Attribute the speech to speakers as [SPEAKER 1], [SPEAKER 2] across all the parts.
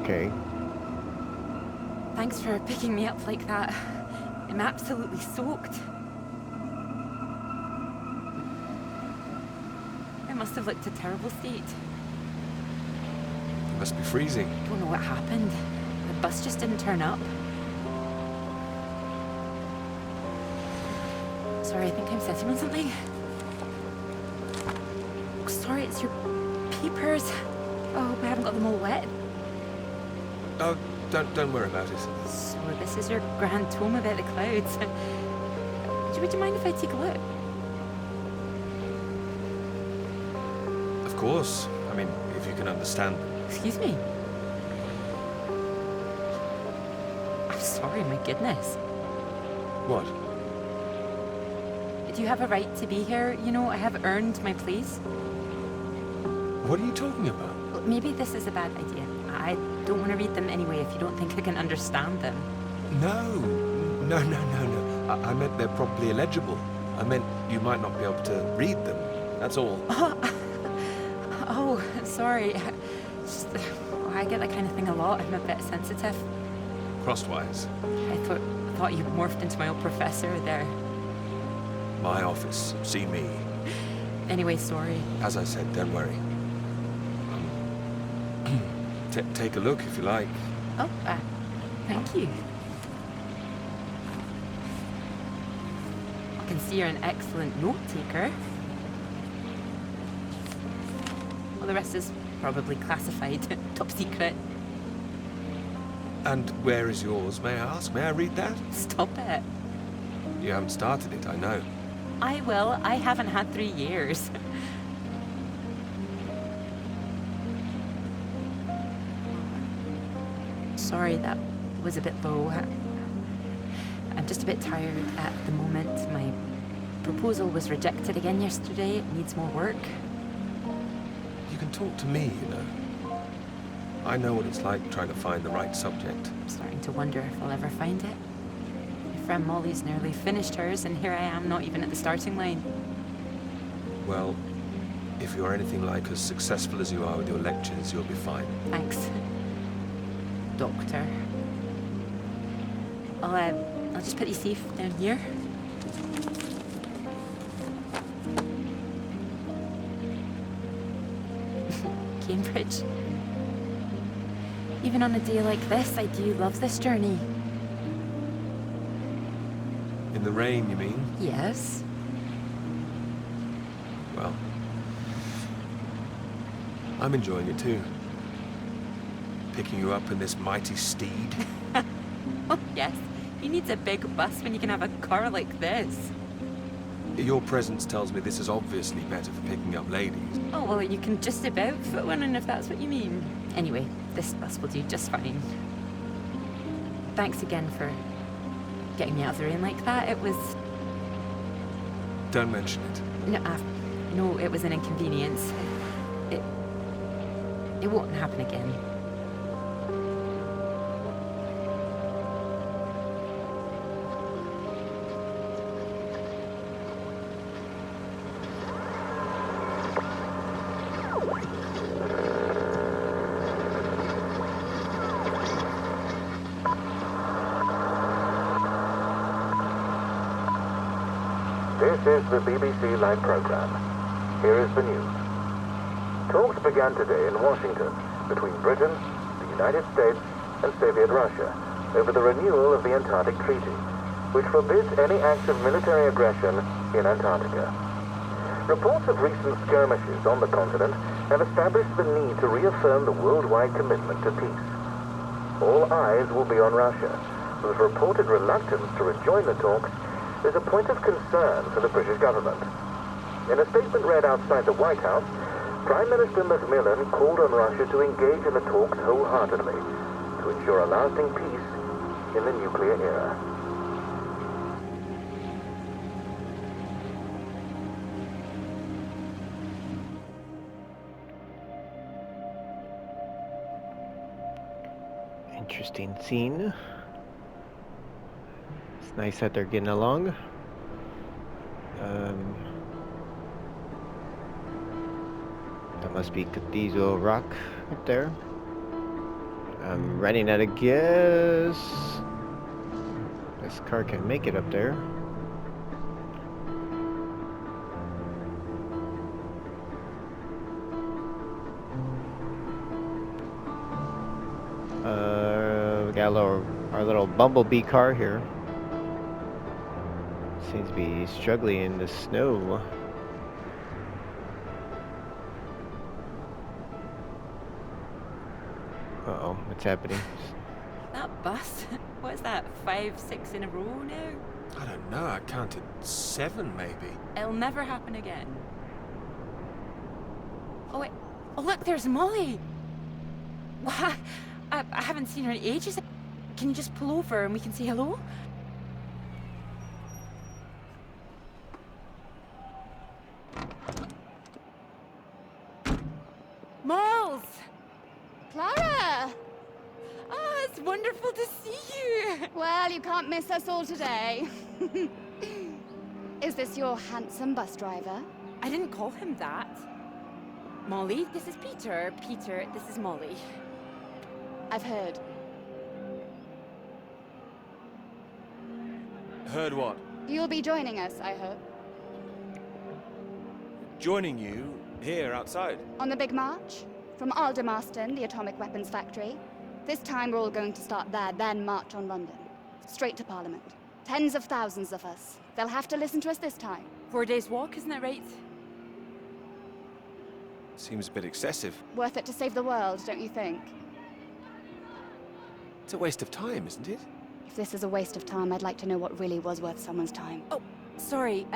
[SPEAKER 1] Okay.
[SPEAKER 2] Thanks for picking me up like that. I'm absolutely soaked. I must have looked a terrible state.
[SPEAKER 3] You must be freezing.
[SPEAKER 2] Don't know what happened. The bus just didn't turn up. Sorry, I think I'm sitting on something. Oh, sorry, it's your peepers. Oh, I hope I haven't got them all wet.
[SPEAKER 3] Oh, don't worry about it.
[SPEAKER 2] So this is your grand tome about the clouds. Would you mind if I take a look?
[SPEAKER 3] Of course. I mean, if you can understand them.
[SPEAKER 2] Excuse me? I'm sorry, my goodness.
[SPEAKER 3] What?
[SPEAKER 2] Do you have a right to be here? You know, I have earned my place.
[SPEAKER 3] What are you talking about?
[SPEAKER 2] Well, maybe this is a bad idea. I don't want to read them anyway if you don't think I can understand them.
[SPEAKER 3] No. I meant they're probably illegible. I meant you might not be able to read them. That's all.
[SPEAKER 2] Oh, sorry. Just, I get that kind of thing a lot. I'm a bit sensitive.
[SPEAKER 3] Crosswise.
[SPEAKER 2] I thought you morphed into my old professor there.
[SPEAKER 3] My office. See me.
[SPEAKER 2] Anyway, sorry.
[SPEAKER 3] As I said, don't worry. Take a look if you like.
[SPEAKER 2] Oh, thank you. I can see you're an excellent note taker. Well, the rest is probably classified, top secret.
[SPEAKER 3] And where is yours, may I ask? May I read that?
[SPEAKER 2] Stop it.
[SPEAKER 3] You haven't started it, I know.
[SPEAKER 2] I will. I haven't had 3 years. Sorry, that was a bit low. I'm just a bit tired at the moment. My proposal was rejected again yesterday. It needs more work.
[SPEAKER 3] You can talk to me, you know. I know what it's like trying to find the right subject.
[SPEAKER 2] I'm starting to wonder if I'll ever find it. My friend Molly's nearly finished hers, and here I am, not even at the starting line.
[SPEAKER 3] Well, if you're anything like as successful as you are with your lectures, you'll be fine.
[SPEAKER 2] Thanks, Doctor. I'll just put you safe down here. Cambridge. Even on a day like this, I do love this journey.
[SPEAKER 3] In the rain, you mean?
[SPEAKER 2] Yes.
[SPEAKER 3] Well, I'm enjoying it too. Picking you up in this mighty steed.
[SPEAKER 2] Oh, yes. Who needs a big bus when you can have a car like this?
[SPEAKER 3] Your presence tells me this is obviously better for picking up ladies.
[SPEAKER 2] Oh, well, you can just about fit one in if that's what you mean. Anyway, this bus will do just fine. Thanks again for getting me out of the rain like that. It was...
[SPEAKER 3] Don't mention it.
[SPEAKER 2] No, it was an inconvenience. It won't happen again.
[SPEAKER 4] This is the BBC Live program. Here is the news. Talks began today in Washington between Britain, the United States, and Soviet Russia over the renewal of the Antarctic Treaty, which forbids any acts of military aggression in Antarctica. Reports of recent skirmishes on the continent have established the need to reaffirm the worldwide commitment to peace. All eyes will be on Russia, whose reported reluctance to rejoin the talks is a point of concern for the British government. In a statement read outside the White House, Prime Minister Macmillan called on Russia to engage in the talks wholeheartedly to ensure a lasting peace in the nuclear era.
[SPEAKER 1] Interesting scene. It's nice that they're getting along. That must be Cathedral Rock up there. I'm running out of gas. This car can make it up there. We got our little bumblebee car here. Seems to be struggling in the snow. Uh-oh, what's happening?
[SPEAKER 2] That bus? What's that, 5, 6 in a row now?
[SPEAKER 3] I don't know, I counted 7 maybe.
[SPEAKER 2] It'll never happen again. Oh, wait. Oh, look, there's Molly. Wow, I haven't seen her in ages. Can you just pull over and we can say hello? Moles!
[SPEAKER 5] Clara!
[SPEAKER 2] Oh, it's wonderful to see you.
[SPEAKER 5] Well, you can't miss us all today. Is this your handsome bus driver?
[SPEAKER 2] I didn't call him that. Molly, this is Peter. Peter, this is Molly.
[SPEAKER 5] I've heard.
[SPEAKER 6] Heard what?
[SPEAKER 5] You'll be joining us, I hope.
[SPEAKER 6] Joining you here outside.
[SPEAKER 5] On the big march? From Aldermaston, the atomic weapons factory. This time we're all going to start there, then march on London. Straight to Parliament. Tens of thousands of us. They'll have to listen to us this time.
[SPEAKER 2] 4 days walk, isn't that right?
[SPEAKER 6] Seems a bit excessive.
[SPEAKER 5] Worth it to save the world, don't you think?
[SPEAKER 6] It's a waste of time, isn't it?
[SPEAKER 5] If this is a waste of time, I'd like to know what really was worth someone's time.
[SPEAKER 2] Oh, sorry,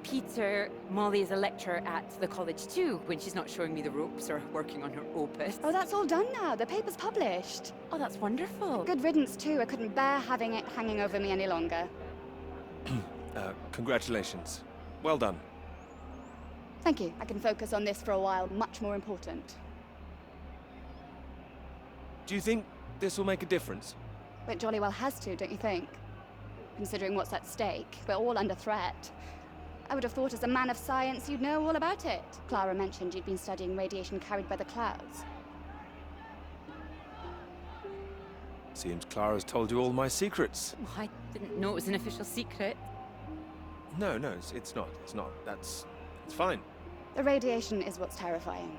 [SPEAKER 2] Peter, Molly is a lecturer at the college too, when she's not showing me the ropes or working on her opus.
[SPEAKER 5] Oh, that's all done now. The paper's published.
[SPEAKER 2] Oh, that's wonderful.
[SPEAKER 5] Good riddance, too. I couldn't bear having it hanging over me any longer.
[SPEAKER 6] Congratulations. Well done.
[SPEAKER 5] Thank you. I can focus on this for a while. Much more important.
[SPEAKER 6] Do you think this will make a difference?
[SPEAKER 5] It jolly well has to, don't you think? Considering what's at stake, we're all under threat. I would have thought as a man of science you'd know all about it. Clara mentioned you'd been studying radiation carried by the clouds.
[SPEAKER 3] Seems Clara's told you all my secrets.
[SPEAKER 2] Oh, I didn't know it was an official secret.
[SPEAKER 3] No, it's not. It's fine.
[SPEAKER 5] The radiation is what's terrifying.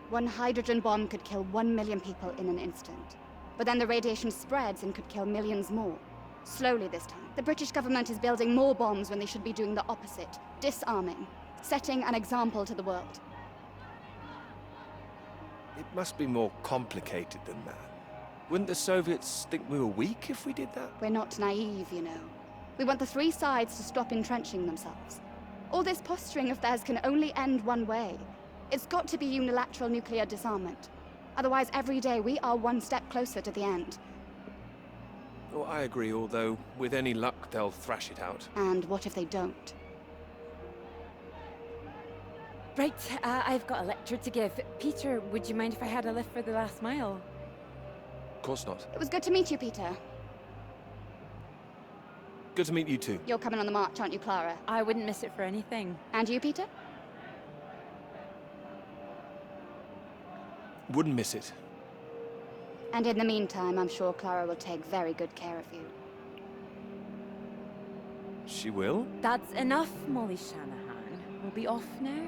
[SPEAKER 5] One hydrogen bomb could kill 1 million people in an instant. But then the radiation spreads and could kill millions more. Slowly this time. The British government is building more bombs when they should be doing the opposite. Disarming. Setting an example to the world.
[SPEAKER 3] It must be more complicated than that. Wouldn't the Soviets think we were weak if we did that?
[SPEAKER 5] We're not naive, you know. We want the three sides to stop entrenching themselves. All this posturing of theirs can only end one way. It's got to be unilateral nuclear disarmament. Otherwise, every day we are one step closer to the end.
[SPEAKER 3] Oh, I agree, although with any luck they'll thrash it out.
[SPEAKER 5] And what if they don't?
[SPEAKER 2] Right, I've got a lecture to give. Peter, would you mind if I had a lift for the last mile?
[SPEAKER 3] Of course not.
[SPEAKER 5] It was good to meet you, Peter.
[SPEAKER 3] Good to meet you too.
[SPEAKER 5] You're coming on the march, aren't you, Clara?
[SPEAKER 2] I wouldn't miss it for anything.
[SPEAKER 5] And you, Peter?
[SPEAKER 3] Wouldn't miss it.
[SPEAKER 5] And in the meantime, I'm sure Clara will take very good care of you.
[SPEAKER 3] She will?
[SPEAKER 2] That's enough, Molly Shanahan. We'll be off now.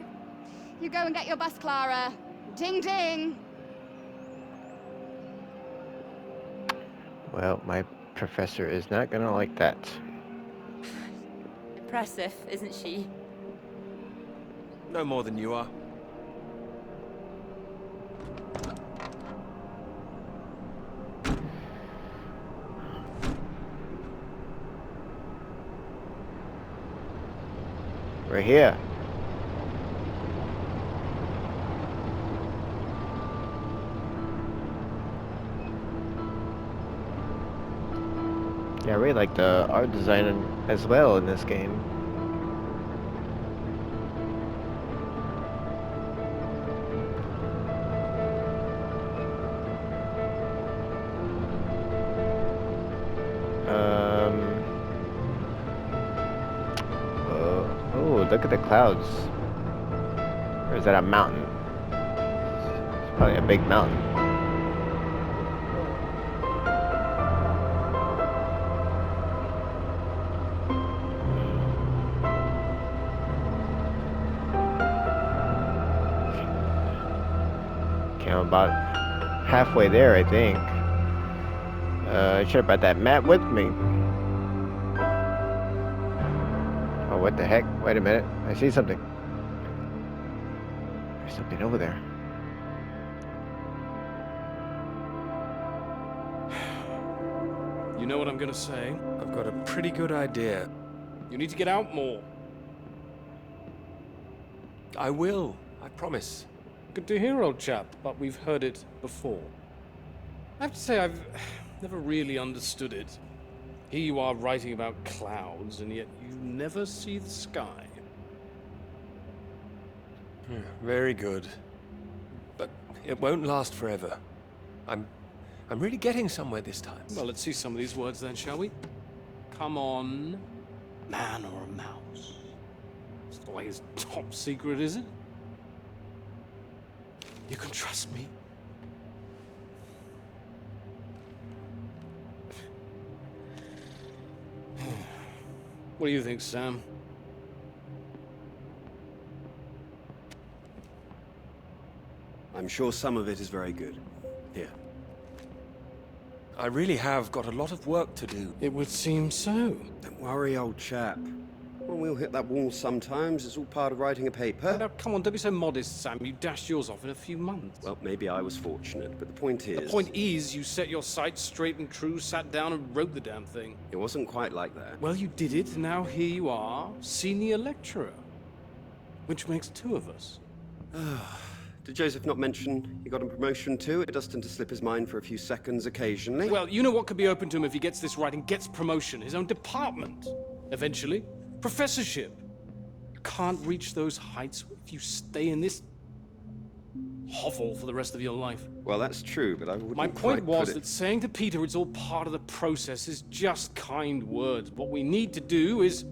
[SPEAKER 5] You go and get your bus, Clara. Ding, ding!
[SPEAKER 1] Well, my professor is not gonna like that.
[SPEAKER 2] Impressive, isn't she?
[SPEAKER 3] No more than you are.
[SPEAKER 1] We're here. Yeah, I really like the art design as well in this game. Oh, look at the clouds. Or is that a mountain? Probably a big mountain. Okay, I'm about halfway there, I think. I should have brought that map with me. Oh, what the heck? Wait a minute. I see something. There's something over there.
[SPEAKER 7] You know what I'm gonna say?
[SPEAKER 6] I've got a pretty good idea.
[SPEAKER 7] You need to get out more.
[SPEAKER 6] I will, I promise.
[SPEAKER 7] Good to hear, old chap, but we've heard it before. I have to say, I've never really understood it. Here you are writing about clouds, and yet you never see the sky.
[SPEAKER 6] Very good. But it won't last forever. I'm really getting somewhere this time.
[SPEAKER 7] Well, let's see some of these words then, shall we? Come on, man or a mouse? It's the way it's top secret, is it? You can trust me. What do you think, Sam?
[SPEAKER 8] I'm sure some of it is very good. Here.
[SPEAKER 6] I really have got a lot of work to do.
[SPEAKER 7] It would seem so.
[SPEAKER 8] Don't worry, old chap. Well, we'll hit that wall sometimes. It's all part of writing a paper.
[SPEAKER 7] Now, come on, don't be so modest, Sam. You dashed yours off in a few months.
[SPEAKER 8] Well, maybe I was fortunate, but the point is...
[SPEAKER 7] The point is, you set your sights straight and true, sat down and wrote the damn thing.
[SPEAKER 8] It wasn't quite like that.
[SPEAKER 7] Well, you did it, and now here you are, senior lecturer. Which makes two of us.
[SPEAKER 8] Did Joseph not mention he got a promotion too? It does tend to slip his mind for a few seconds occasionally.
[SPEAKER 7] Well, you know what could be open to him if he gets this right and gets promotion? His own department. Eventually. Professorship. You can't reach those heights if you stay in this hovel for the rest of your life.
[SPEAKER 8] Well, that's true, but I wouldn't
[SPEAKER 7] My
[SPEAKER 8] quite
[SPEAKER 7] point was
[SPEAKER 8] put it...
[SPEAKER 7] that saying to Peter it's all part of the process is just kind words. What we need to do is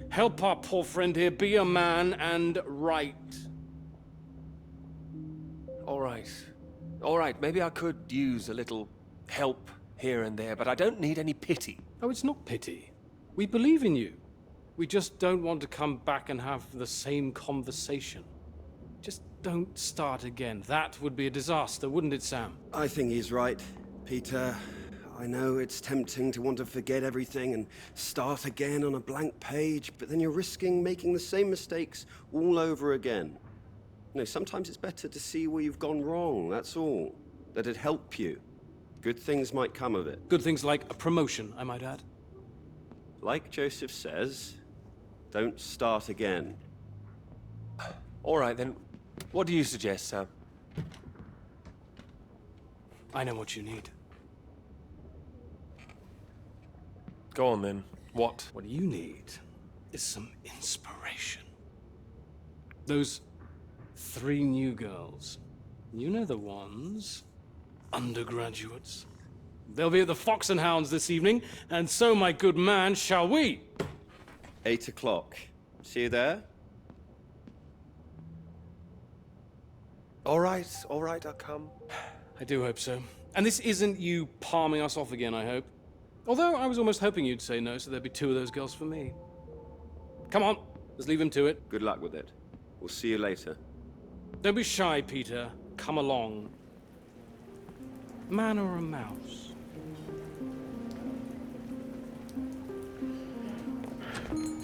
[SPEAKER 7] help our poor friend here be a man and write.
[SPEAKER 6] All right, maybe I could use a little help here and there, but I don't need any pity.
[SPEAKER 7] Oh, it's not pity. We believe in you. We just don't want to come back and have the same conversation. Just don't start again. That would be a disaster, wouldn't it, Sam?
[SPEAKER 8] I think he's right, Peter. I know it's tempting to want to forget everything and start again on a blank page, but then you're risking making the same mistakes all over again. You know, sometimes it's better to see where you've gone wrong, that's all. Let it help you. Good things might come of it.
[SPEAKER 7] Good things like a promotion, I might add.
[SPEAKER 8] Like Joseph says, don't start again.
[SPEAKER 6] All right, then, what do you suggest, Sam?
[SPEAKER 7] I know what you need.
[SPEAKER 6] Go on, then. What?
[SPEAKER 7] What you need is some inspiration. Those 3 new girls. You know the ones. Undergraduates. They'll be at the Fox and Hounds this evening, and so, my good man, shall we?
[SPEAKER 8] 8 o'clock. See you there?
[SPEAKER 6] All right, I'll come.
[SPEAKER 7] I do hope so. And this isn't you palming us off again, I hope. Although I was almost hoping you'd say no, so there'd be 2 of those girls for me. Come on, let's leave him to it.
[SPEAKER 8] Good luck with it. We'll see you later.
[SPEAKER 7] Don't be shy, Peter. Come along. Man or a mouse?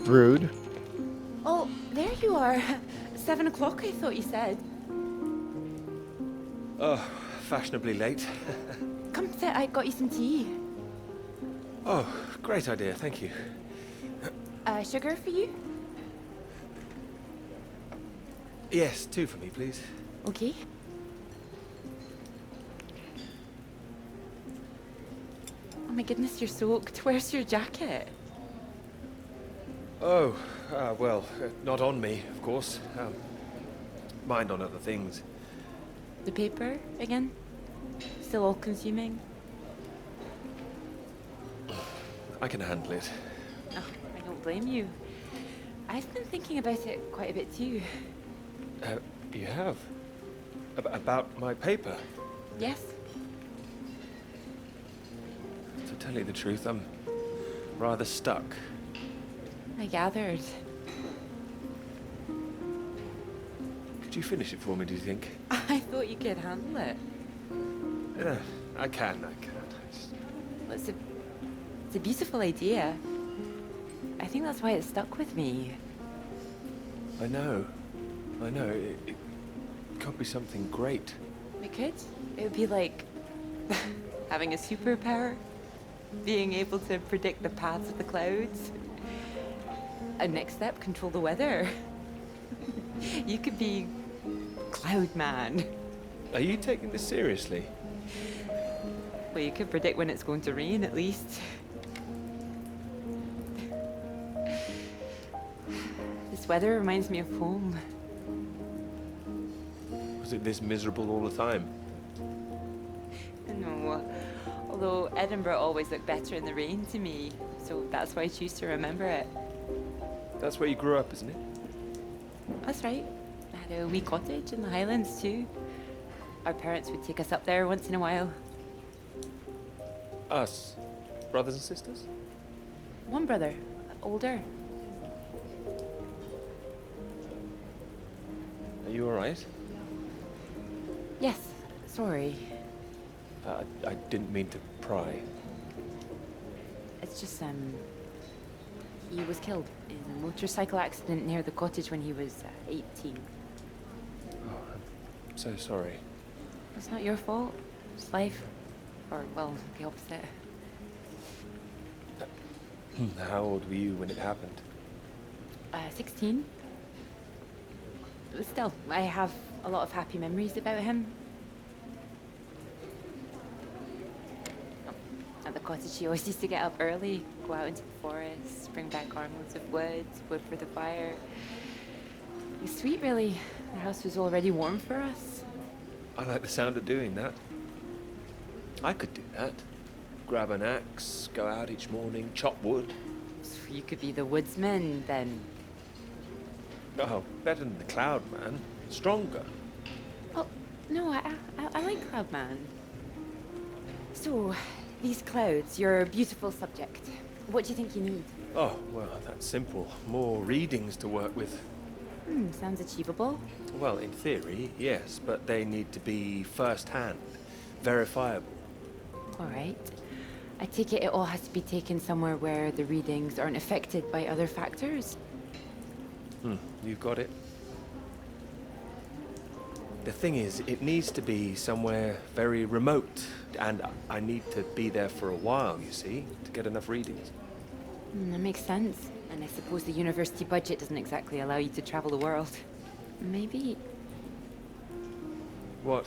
[SPEAKER 1] Rude.
[SPEAKER 2] Oh, there you are. 7 o'clock, I thought you said.
[SPEAKER 6] Oh, fashionably late.
[SPEAKER 2] Come sit, I got you some tea.
[SPEAKER 6] Oh, great idea, thank you.
[SPEAKER 2] Sugar for you?
[SPEAKER 6] Yes, 2 for me, please.
[SPEAKER 2] Okay. Oh my goodness, you're soaked. Where's your jacket?
[SPEAKER 6] Oh, well, not on me, of course. Mind on other things.
[SPEAKER 2] The paper again? Still all consuming?
[SPEAKER 6] I can handle it.
[SPEAKER 2] Oh, I don't blame you. I've been thinking about it quite a bit too.
[SPEAKER 6] You have? About my paper.
[SPEAKER 2] Yes?
[SPEAKER 6] To tell you the truth, I'm rather stuck.
[SPEAKER 2] I gathered.
[SPEAKER 6] Could you finish it for me, do you think?
[SPEAKER 2] I thought you could handle it.
[SPEAKER 6] Yeah, I can.
[SPEAKER 2] Well, it's a beautiful idea. I think that's why it stuck with me.
[SPEAKER 6] I know. It could be something great.
[SPEAKER 2] It could. It would be like having a superpower. Being able to predict the paths of the clouds. And next step, control the weather. You could be Cloud Man.
[SPEAKER 6] Are you taking this seriously?
[SPEAKER 2] Well, you could predict when it's going to rain, at least. This weather reminds me of home.
[SPEAKER 6] Was it this miserable all the time?
[SPEAKER 2] No, although Edinburgh always looked better in the rain to me, so that's why I choose to remember it.
[SPEAKER 6] That's where you grew up, isn't it?
[SPEAKER 2] That's right. I had a wee cottage in the Highlands too. Our parents would take us up there once in a while.
[SPEAKER 6] Us? Brothers and sisters?
[SPEAKER 2] One brother, older.
[SPEAKER 6] Are you alright?
[SPEAKER 2] Yes, sorry.
[SPEAKER 6] I didn't mean to pry.
[SPEAKER 2] It's just, he was killed in a motorcycle accident near the cottage when he was 18.
[SPEAKER 6] Oh, I'm so sorry.
[SPEAKER 2] It's not your fault. It's life. Or, well, the opposite.
[SPEAKER 6] How old were you when it happened?
[SPEAKER 2] 16. But still, I have a lot of happy memories about him. At the cottage, he always used to get up early, go out into the forest, bring back armloads of wood for the fire. It was sweet, really. The house was already warm for us.
[SPEAKER 6] I like the sound of doing that. I could do that. Grab an axe, go out each morning, chop wood.
[SPEAKER 2] So you could be the woodsman, then.
[SPEAKER 6] Oh, better than the Cloud Man. Stronger.
[SPEAKER 2] Oh, no, I like Cloudman. So, these clouds, your beautiful subject. What do you think you need?
[SPEAKER 6] Oh, well, that's simple. More readings to work with.
[SPEAKER 2] Sounds achievable.
[SPEAKER 6] Well, in theory, yes, but they need to be first-hand, verifiable.
[SPEAKER 2] All right. I take it all has to be taken somewhere where the readings aren't affected by other factors.
[SPEAKER 6] You've got it. The thing is, it needs to be somewhere very remote, and I need to be there for a while, you see, to get enough readings.
[SPEAKER 2] That makes sense. And I suppose the university budget doesn't exactly allow you to travel the world. Maybe...
[SPEAKER 6] What?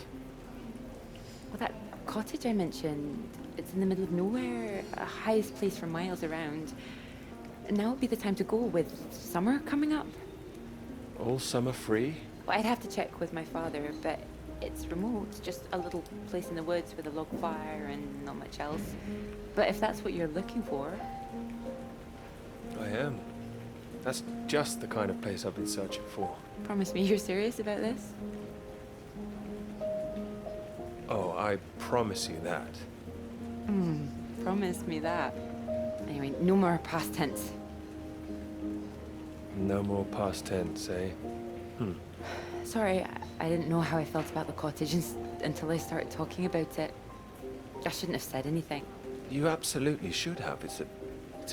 [SPEAKER 2] Well, that cottage I mentioned, it's in the middle of nowhere, a highest place for miles around. Now would be the time to go with summer coming up.
[SPEAKER 6] All summer free?
[SPEAKER 2] Well, I'd have to check with my father, but it's remote, just a little place in the woods with a log fire and not much else. But if that's what you're looking for...
[SPEAKER 6] I am. That's just the kind of place I've been searching for.
[SPEAKER 2] Promise me you're serious about this?
[SPEAKER 6] Oh, I promise you that.
[SPEAKER 2] Promise me that. Anyway, no more past tense.
[SPEAKER 6] No more past tense, eh?
[SPEAKER 2] Sorry, I didn't know how I felt about the cottage until I started talking about it. I shouldn't have said anything.
[SPEAKER 6] You absolutely should have. It's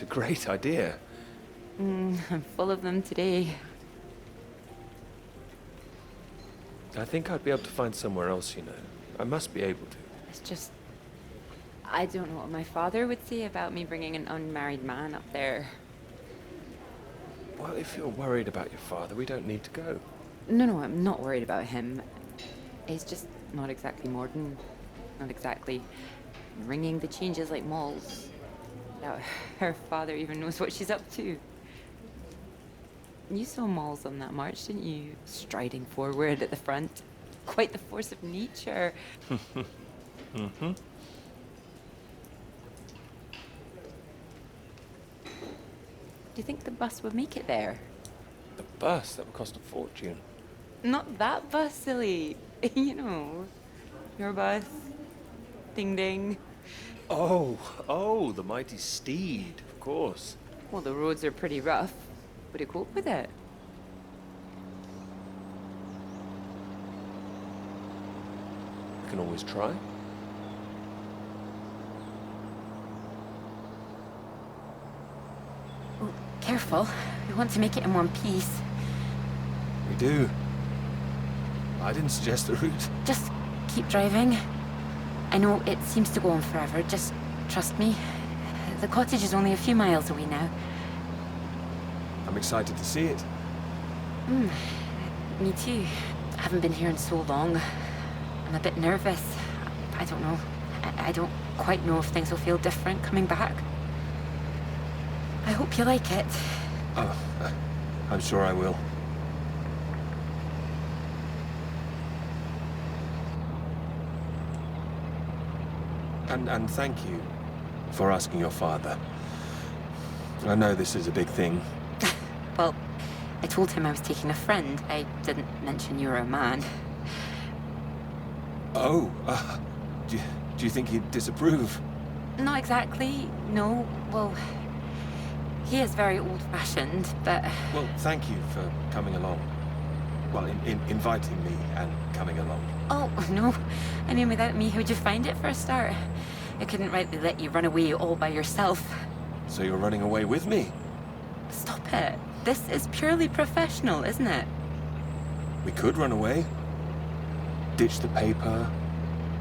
[SPEAKER 6] a great idea.
[SPEAKER 2] I'm full of them today.
[SPEAKER 6] I think I'd be able to find somewhere else, you know. I must be able to.
[SPEAKER 2] It's just... I don't know what my father would say about me bringing an unmarried man up there.
[SPEAKER 6] Well, if you're worried about your father, we don't need to go.
[SPEAKER 2] No, I'm not worried about him. He's just not exactly modern. Not exactly ringing the changes like Moll's. Now, her father even knows what she's up to. You saw Moll's on that march, didn't you? Striding forward at the front. Quite the force of nature.
[SPEAKER 6] Mm-hmm.
[SPEAKER 2] Do you think the bus would make it there?
[SPEAKER 6] The bus, that would cost a fortune.
[SPEAKER 2] Not that bus, silly. You know, your bus. Ding ding.
[SPEAKER 6] Oh, the mighty steed, of course.
[SPEAKER 2] Well, the roads are pretty rough. Would you cope with it?
[SPEAKER 6] We can always try.
[SPEAKER 2] Oh, careful. We want to make it in one piece.
[SPEAKER 3] We do. I didn't suggest the route.
[SPEAKER 2] Just keep driving. I know it seems to go on forever. Just trust me. The cottage is only a few miles away now.
[SPEAKER 3] I'm excited to see it.
[SPEAKER 2] Me too. I haven't been here in so long. I'm a bit nervous. I don't know. I don't quite know if things will feel different coming back. I hope you like it.
[SPEAKER 3] Oh, I'm sure I will. And thank you for asking your father. I know this is a big thing.
[SPEAKER 2] Well, I told him I was taking a friend. I didn't mention you were a man.
[SPEAKER 3] Oh, do you think he'd disapprove?
[SPEAKER 2] Not exactly, no. Well, he is very old-fashioned, but...
[SPEAKER 3] Well, thank you for coming along. Well, inviting me and coming along.
[SPEAKER 2] Oh, no. I mean, without me, how'd you find it for a start? I couldn't rightly let you run away all by yourself.
[SPEAKER 3] So you're running away with me?
[SPEAKER 2] Stop it. This is purely professional, isn't it?
[SPEAKER 3] We could run away. Ditch the paper.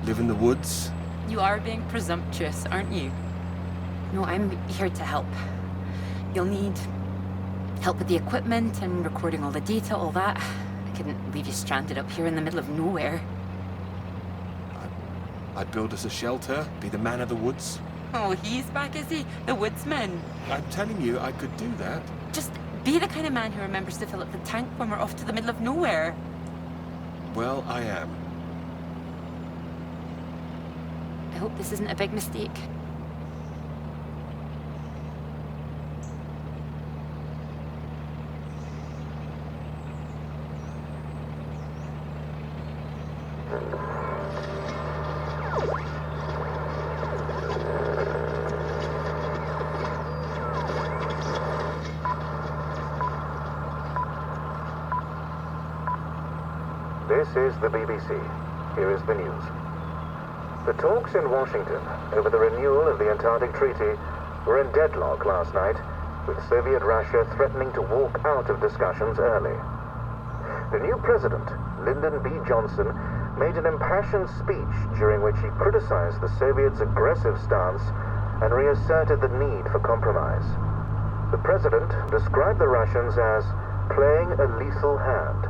[SPEAKER 3] Live in the woods.
[SPEAKER 2] You are being presumptuous, aren't you? No, I'm here to help. You'll need help with the equipment and recording all the data, all that. I couldn't leave you stranded up here in the middle of nowhere.
[SPEAKER 3] I'd build us a shelter, be the man of the woods.
[SPEAKER 2] Oh, he's back, is he? The woodsman.
[SPEAKER 3] I'm telling you, I could do that.
[SPEAKER 2] Just be the kind of man who remembers to fill up the tank when we're off to the middle of nowhere.
[SPEAKER 3] Well, I am.
[SPEAKER 2] I hope this isn't a big mistake.
[SPEAKER 4] This is the BBC. Here is the news. The talks in Washington over the renewal of the Antarctic Treaty were in deadlock last night, with Soviet Russia threatening to walk out of discussions early. The new president, Lyndon B. Johnson, made an impassioned speech during which he criticized the Soviets' aggressive stance and reasserted the need for compromise. The president described the Russians as playing a lethal hand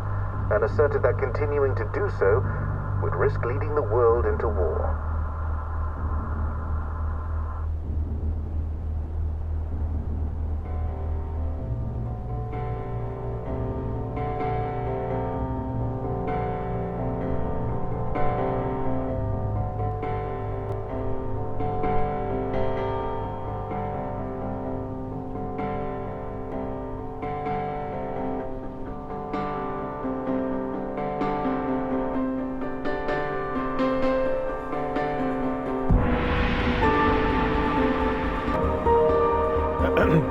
[SPEAKER 4] and asserted that continuing to do so would risk leading the world into war.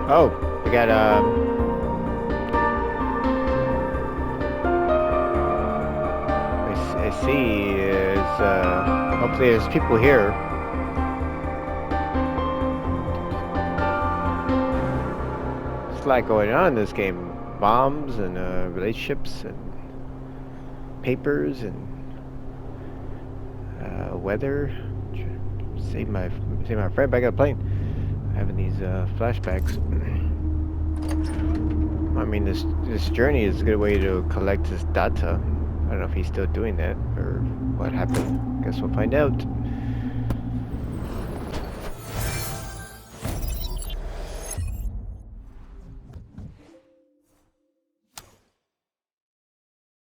[SPEAKER 1] Oh, we got I see is hopefully there's people here. There's a lot going on in this game. Bombs and relationships and papers and weather. Save my friend back on the plane. Having these flashbacks. I mean, this journey is a good way to collect this data. I don't know if he's still doing that or what happened. Guess we'll find out.